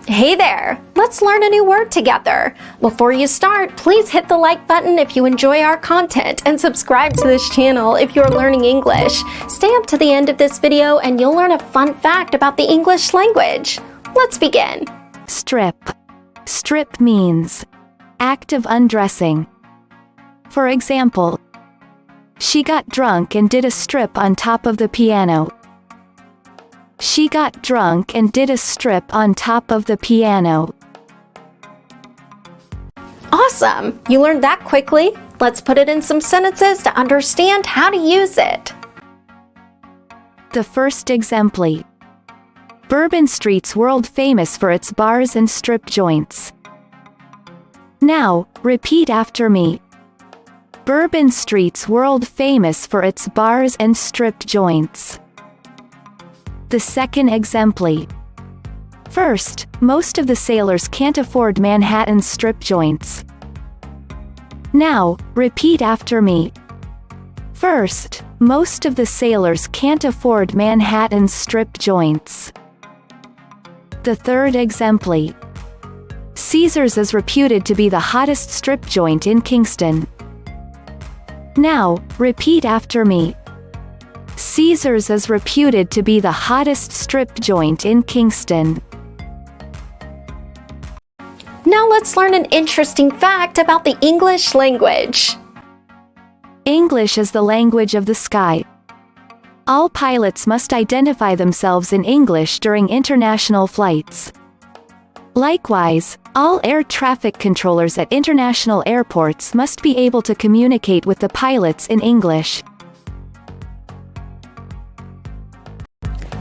Hey there! Let's learn a new word together. Before you start, please hit the like button if you enjoy our content and subscribe to this channel if you're learning English. Stay up to the end of this video and you'll learn a fun fact about the English language. Let's begin. Strip. Strip means act of undressing. For example, she got drunk and did a strip on top of the piano. She got drunk and did a strip on top of the piano. Awesome! You learned that quickly. Let's put it in some sentences to understand how to use it. The first exemplar. Bourbon Street's world famous for its bars and strip joints. Now, repeat after me. Bourbon Street's world famous for its bars and strip joints. The second exemplar. First, most of the sailors can't afford Manhattan strip joints. Now, repeat after me. First, most of the sailors can't afford Manhattan strip joints. The third exemplar. Caesars is reputed to be the hottest strip joint in Kingston. Now, repeat after me. Caesars is reputed to be the hottest strip joint in Kingston. Now let's learn an interesting fact about the English language. English is the language of the sky. All pilots must identify themselves in English during international flights. Likewise, all air traffic controllers at international airports must be able to communicate with the pilots in English.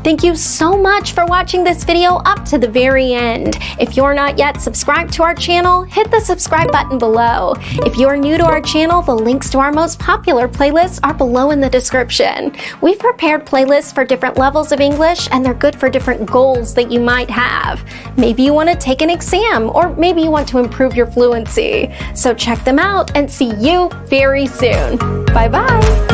Thank you so much for watching this video up to the very end. If you're not yet subscribed to our channel, hit the subscribe button below. If you're new to our channel, the links to our most popular playlists are below in the description. We've prepared playlists for different levels of English, and they're good for different goals that you might have. Maybe you want to take an exam, or maybe you want to improve your fluency. So check them out and see you very soon. Bye-bye.